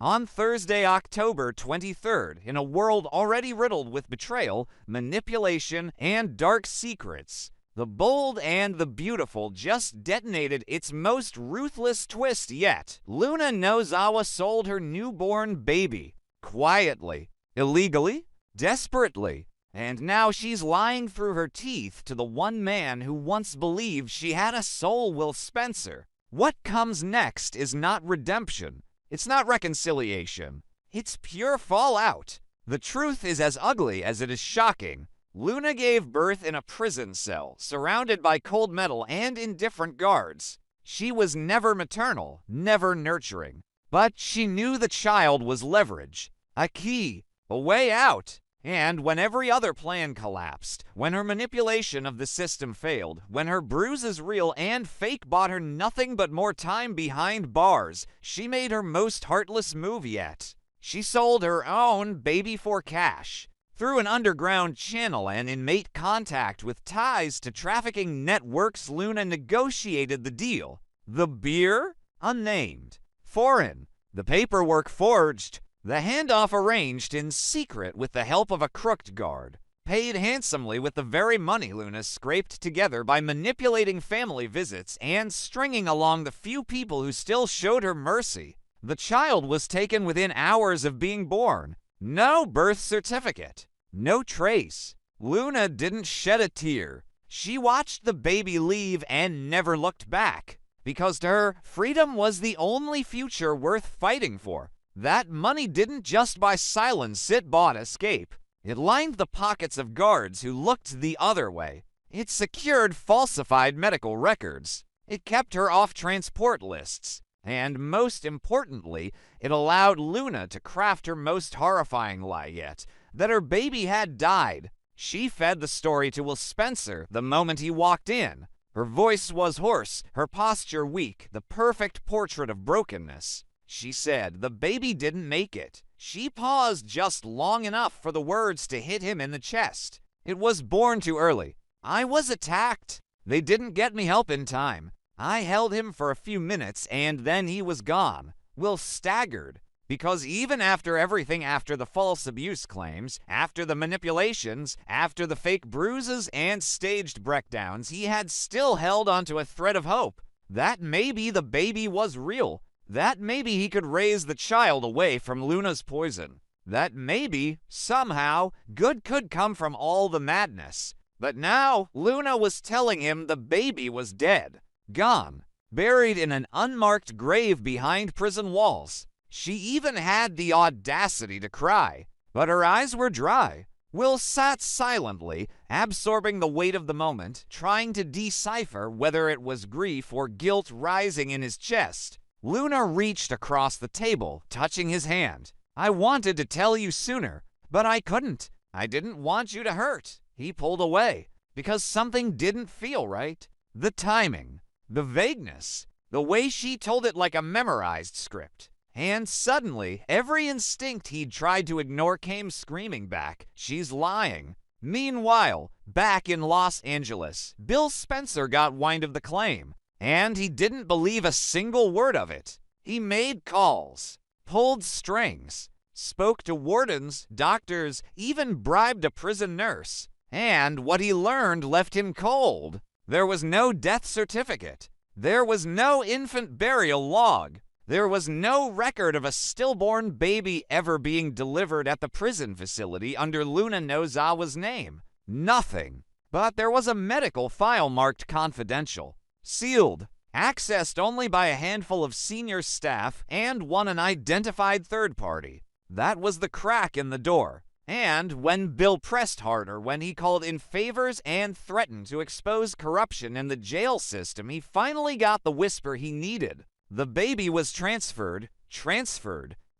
On Thursday, October 23rd, in a world already riddled with betrayal, manipulation, and dark secrets, The Bold and the Beautiful just detonated its most ruthless twist yet. Luna Nozawa sold her newborn baby. Quietly. Illegally. Desperately. And now she's lying through her teeth to the one man who once believed she had a soul, Will Spencer. What comes next is not redemption. It's not reconciliation. It's pure fallout. The truth is as ugly as it is shocking. Luna gave birth in a prison cell, surrounded by cold metal and indifferent guards. She was never maternal, never nurturing. But she knew the child was leverage, a key, a way out. And when every other plan collapsed, when her manipulation of the system failed, when her bruises real and fake bought her nothing but more time behind bars, she made her most heartless move yet. She sold her own baby for cash. Through an underground channel and in mate contact with ties to trafficking networks, Luna negotiated the deal. The beer? Unnamed. Foreign. The paperwork forged. The handoff arranged in secret with the help of a crooked guard. Paid handsomely with the very money Luna scraped together by manipulating family visits and stringing along the few people who still showed her mercy. The child was taken within hours of being born. No birth certificate. No trace. Luna didn't shed a tear. She watched the baby leave and never looked back. Because to her, freedom was the only future worth fighting for. That money didn't just buy silence, it bought escape. It lined the pockets of guards who looked the other way. It secured falsified medical records. It kept her off transport lists. And most importantly, it allowed Luna to craft her most horrifying lie yet, that her baby had died. She fed the story to Will Spencer the moment he walked in. Her voice was hoarse, her posture weak, the perfect portrait of brokenness. She said the baby didn't make it. She paused just long enough for the words to hit him in the chest. It was born too early. I was attacked. They didn't get me help in time. I held him for a few minutes and then he was gone. Will staggered. Because even after everything, after the false abuse claims, after the manipulations, after the fake bruises and staged breakdowns, he had still held onto a thread of hope. That maybe the baby was real. That maybe he could raise the child away from Luna's poison. That maybe, somehow, good could come from all the madness. But now, Luna was telling him the baby was dead. Gone. Buried in an unmarked grave behind prison walls. She even had the audacity to cry. But her eyes were dry. Will sat silently, absorbing the weight of the moment, trying to decipher whether it was grief or guilt rising in his chest. Luna reached across the table, touching his hand. I wanted to tell you sooner, but I couldn't. I didn't want you to hurt. He pulled away, because something didn't feel right. The timing, the vagueness, the way she told it like a memorized script. And suddenly, every instinct he'd tried to ignore came screaming back. She's lying. Meanwhile, back in Los Angeles, Bill Spencer got wind of the claim. And he didn't believe a single word of it. He made calls, pulled strings, spoke to wardens, doctors, even bribed a prison nurse. And what he learned left him cold. There was no death certificate. There was no infant burial log. There was no record of a stillborn baby ever being delivered at the prison facility under Luna Nozawa's name. Nothing. But there was a medical file marked confidential. Sealed, accessed only by a handful of senior staff and one unidentified third party. That was the crack in the door. And when Bill pressed harder, when he called in favors and threatened to expose corruption in the jail system, he finally got the whisper he needed. The baby was transferred,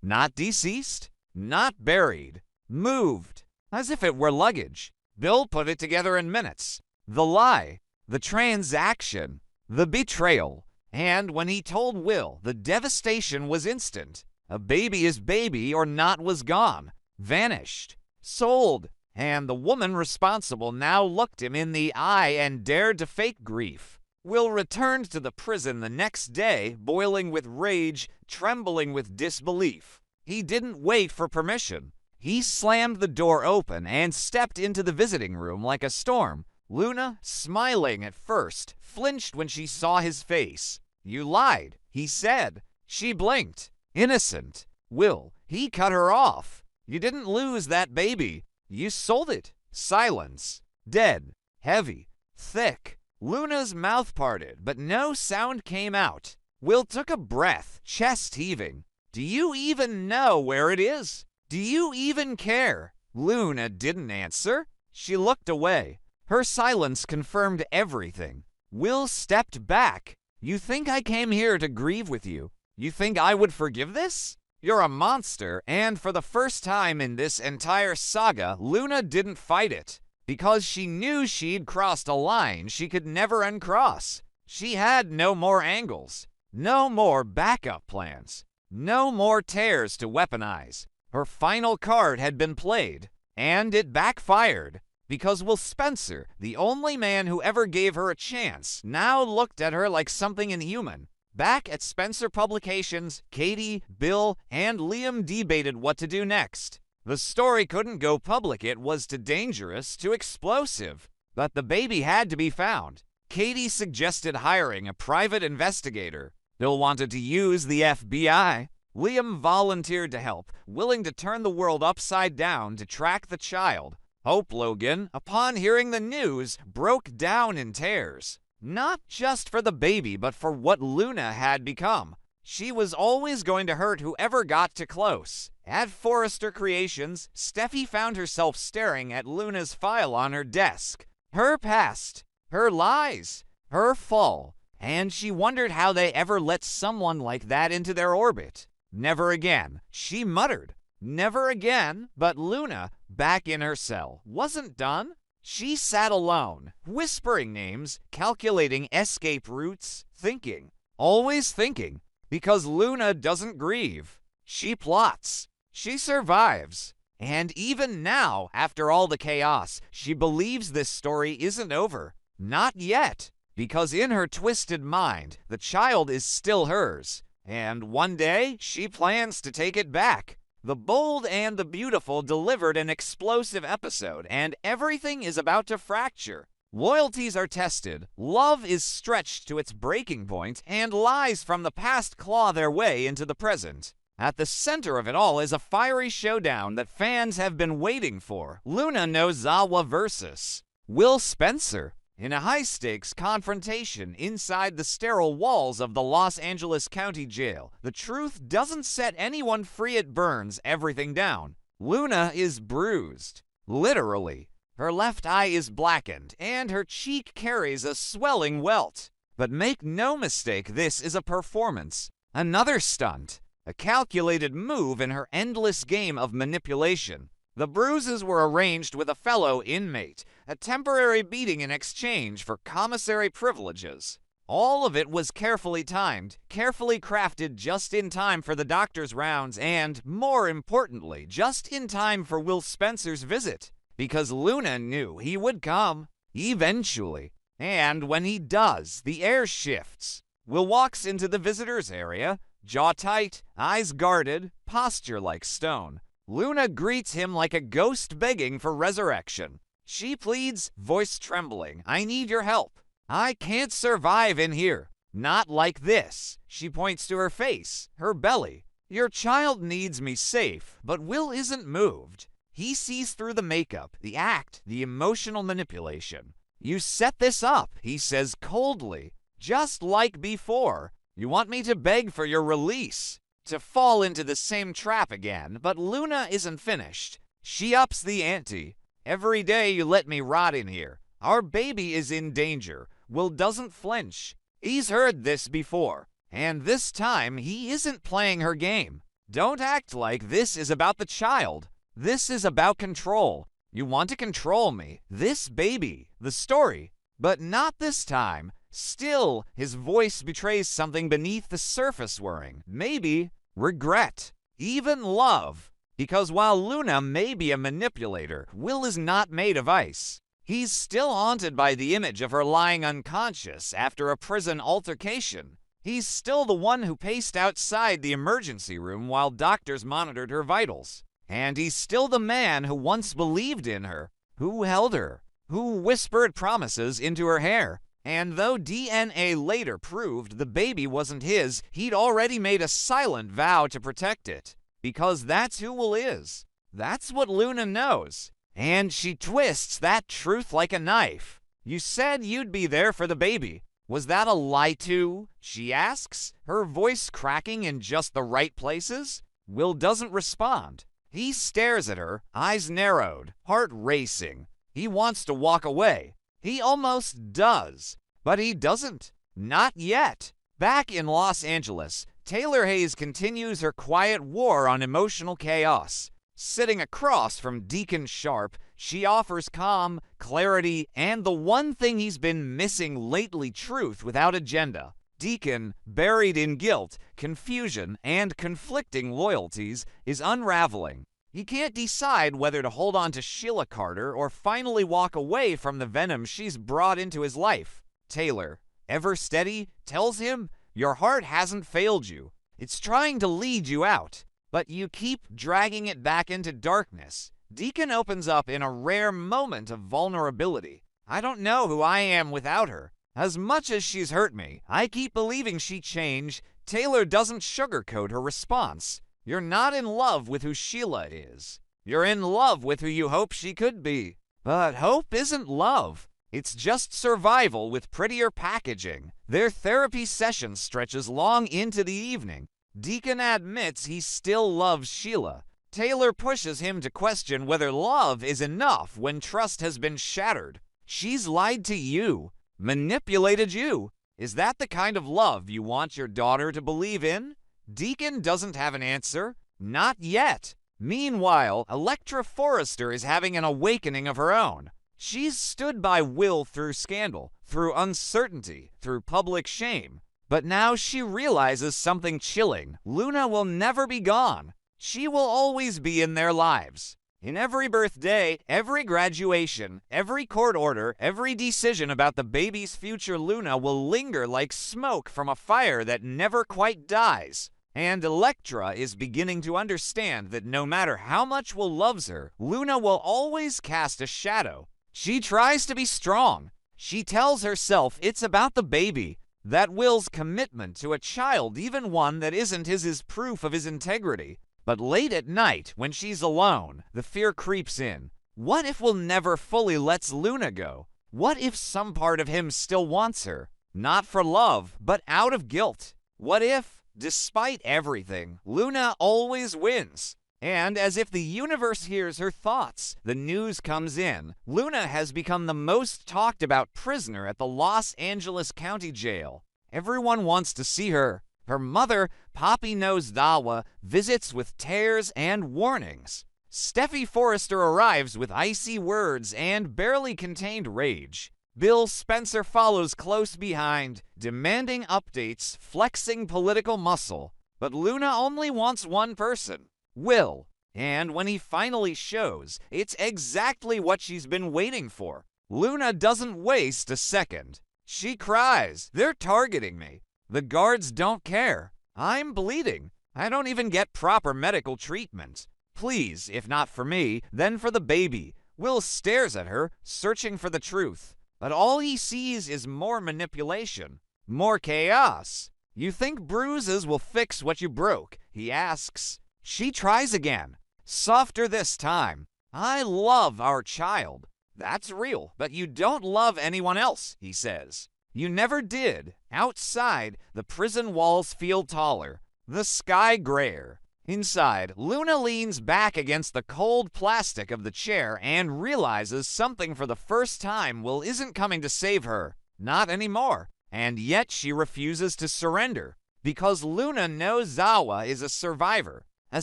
not deceased, not buried, moved, as if it were luggage. Bill put it together in minutes. The lie, the transaction, the betrayal. And when he told Will, the devastation was instant. A baby is baby or not was gone, vanished, sold. And the woman responsible now looked him in the eye and dared to fake grief. Will returned to the prison the next day, boiling with rage, trembling with disbelief. He didn't wait for permission. He slammed the door open and stepped into the visiting room like a storm. Luna, smiling at first, flinched when she saw his face. "You lied," he said. She blinked. Innocent. Will, he cut her off. "You didn't lose that baby. You sold it." Silence. Dead. Heavy. Thick. Luna's mouth parted, but no sound came out. Will took a breath, chest heaving. "Do you even know where it is? Do you even care?" Luna didn't answer. She looked away. Her silence confirmed everything. Will stepped back. "You think I came here to grieve with you? You think I would forgive this? You're a monster," and for the first time in this entire saga, Luna didn't fight it. Because she knew she'd crossed a line she could never uncross. She had no more angles. No more backup plans. No more tears to weaponize. Her final card had been played, and it backfired. Because Will Spencer, the only man who ever gave her a chance, now looked at her like something inhuman. Back at Spencer Publications, Katie, Bill, and Liam debated what to do next. The story couldn't go public. It was too dangerous, too explosive. But the baby had to be found. Katie suggested hiring a private investigator. Bill wanted to use the FBI. Liam volunteered to help, willing to turn the world upside down to track the child. Hope Logan, upon hearing the news, broke down in tears. Not just for the baby, but for what Luna had become. She was always going to hurt whoever got too close. At Forrester Creations, Steffi found herself staring at Luna's file on her desk. Her past, her lies, her fall. And she wondered how they ever let someone like that into their orbit. Never again, she muttered. Never again, but Luna, back in her cell, wasn't done. She sat alone, whispering names, calculating escape routes, thinking. Always thinking. Because Luna doesn't grieve. She plots. She survives. And even now, after all the chaos, she believes this story isn't over. Not yet. Because in her twisted mind, the child is still hers. And one day, she plans to take it back. The Bold and the Beautiful delivered an explosive episode, and everything is about to fracture. Loyalties are tested, love is stretched to its breaking point, and lies from the past claw their way into the present. At the center of it all is a fiery showdown that fans have been waiting for. Luna Nozawa versus Will Spencer. In a high-stakes confrontation inside the sterile walls of the Los Angeles County Jail, the truth doesn't set anyone free. It burns everything down. Luna is bruised. Literally. Her left eye is blackened, and her cheek carries a swelling welt. But make no mistake, this is a performance. Another stunt. A calculated move in her endless game of manipulation. The bruises were arranged with a fellow inmate, a temporary beating in exchange for commissary privileges. All of it was carefully timed, carefully crafted just in time for the doctor's rounds and, more importantly, just in time for Will Spencer's visit. Because Luna knew he would come, eventually. And when he does, the air shifts. Will walks into the visitor's area, jaw tight, eyes guarded, posture like stone. Luna greets him like a ghost begging for resurrection. She pleads, voice trembling, "I need your help. I can't survive in here. Not like this." She points to her face, her belly. "Your child needs me safe," but Will isn't moved. He sees through the makeup, the act, the emotional manipulation. "You set this up," he says coldly, "just like before. You want me to beg for your release, to fall into the same trap again." But Luna isn't finished. She ups the ante. "Every day you let me rot in here. Our baby is in danger." Will doesn't flinch. He's heard this before. And this time, he isn't playing her game. "Don't act like this is about the child. This is about control. You want to control me, this baby, the story. But not this time." Still, his voice betrays something beneath the surface whirring. Maybe regret. Even love. Because while Luna may be a manipulator, Will is not made of ice. He's still haunted by the image of her lying unconscious after a prison altercation. He's still the one who paced outside the emergency room while doctors monitored her vitals. And he's still the man who once believed in her, who held her, who whispered promises into her hair. And though DNA later proved the baby wasn't his, he'd already made a silent vow to protect it. Because that's who Will is. That's what Luna knows. And she twists that truth like a knife. You said you'd be there for the baby. Was that a lie too? She asks, her voice cracking in just the right places. Will doesn't respond. He stares at her, eyes narrowed, heart racing. He wants to walk away. He almost does, but he doesn't. Not yet. Back in Los Angeles, Taylor Hayes continues her quiet war on emotional chaos. Sitting across from Deacon Sharp, she offers calm, clarity, and the one thing he's been missing lately, truth without agenda. Deacon, buried in guilt, confusion, and conflicting loyalties, is unraveling. He can't decide whether to hold on to Sheila Carter or finally walk away from the venom she's brought into his life. Taylor, ever steady, tells him, "Your heart hasn't failed you. It's trying to lead you out, but you keep dragging it back into darkness." Deacon opens up in a rare moment of vulnerability. "I don't know who I am without her. As much as she's hurt me, I keep believing she'd change." Taylor doesn't sugarcoat her response. "You're not in love with who Sheila is. You're in love with who you hope she could be. But hope isn't love. It's just survival with prettier packaging." Their therapy session stretches long into the evening. Deacon admits he still loves Sheila. Taylor pushes him to question whether love is enough when trust has been shattered. "She's lied to you, manipulated you. Is that the kind of love you want your daughter to believe in?" Deacon doesn't have an answer. Not yet. Meanwhile, Electra Forrester is having an awakening of her own. She's stood by Will through scandal, through uncertainty, through public shame. But now she realizes something chilling. Luna will never be gone. She will always be in their lives. In every birthday, every graduation, every court order, every decision about the baby's future, Luna will linger like smoke from a fire that never quite dies. And Electra is beginning to understand that no matter how much Will loves her, Luna will always cast a shadow. She tries to be strong. She tells herself it's about the baby, that Will's commitment to a child, even one that isn't his, is proof of his integrity. But late at night, when she's alone, the fear creeps in. What if Will never fully lets Luna go? What if some part of him still wants her? Not for love, but out of guilt. What if, despite everything, Luna always wins? And as if the universe hears her thoughts, the news comes in. Luna has become the most talked about prisoner at the Los Angeles County Jail. Everyone wants to see her. Her mother, Poppy Nose Dawa, visits with tears and warnings. Steffi Forrester arrives with icy words and barely contained rage. Bill Spencer follows close behind, demanding updates, flexing political muscle. But Luna only wants one person, Will. And when he finally shows, it's exactly what she's been waiting for. Luna doesn't waste a second. She cries, "They're targeting me. The guards don't care. I'm bleeding. I don't even get proper medical treatment. Please, if not for me, then for the baby." Will stares at her, searching for the truth. But all he sees is more manipulation, more chaos. "You think bruises will fix what you broke?" he asks. She tries again, softer this time. "I love our child." "That's real, but you don't love anyone else," he says. "You never did." Outside, the prison walls feel taller, the sky grayer. Inside, Luna leans back against the cold plastic of the chair and realizes something for the first time. Will isn't coming to save her. Not anymore. And yet she refuses to surrender. Because Luna knows Zawa is a survivor, a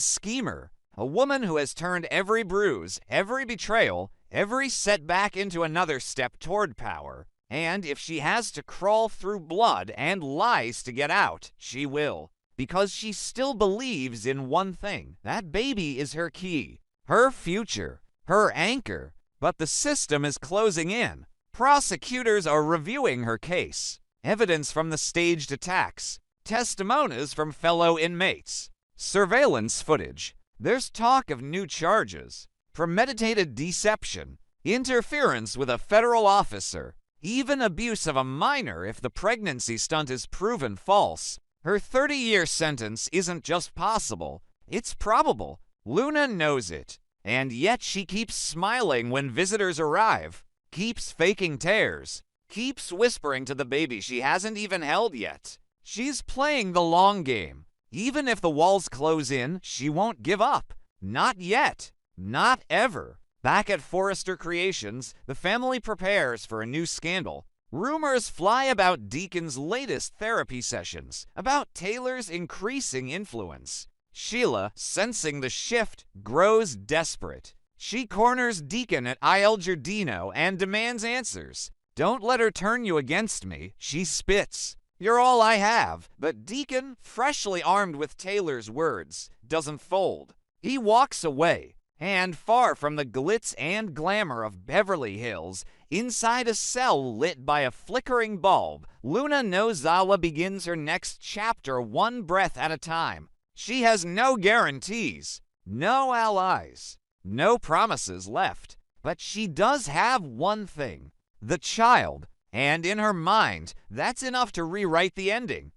schemer, a woman who has turned every bruise, every betrayal, every setback into another step toward power. And if she has to crawl through blood and lies to get out, she will. Because she still believes in one thing. That baby is her key, her future, her anchor. But the system is closing in. Prosecutors are reviewing her case. Evidence from the staged attacks. testimonies from fellow inmates, surveillance footage. There's talk of new charges, premeditated deception, interference with a federal officer, even abuse of a minor if the pregnancy stunt is proven false. Her 30-year sentence isn't just possible, it's probable. Luna knows it, and yet she keeps smiling when visitors arrive, keeps faking tears, keeps whispering to the baby she hasn't even held yet. She's playing the long game. Even if the walls close in, she won't give up. Not yet. Not ever. Back at Forrester Creations, the family prepares for a new scandal. Rumors fly about Deacon's latest therapy sessions, about Taylor's increasing influence. Sheila, sensing the shift, grows desperate. She corners Deacon at Il Giardino and demands answers. Don't let her turn you against me, she spits. You're all I have. But Deacon, freshly armed with Taylor's words, doesn't fold. He walks away, and far from the glitz and glamour of Beverly Hills, inside a cell lit by a flickering bulb, Luna Nozawa begins her next chapter one breath at a time. She has no guarantees, no allies, no promises left. But she does have one thing, the child. And in her mind, that's enough to rewrite the ending.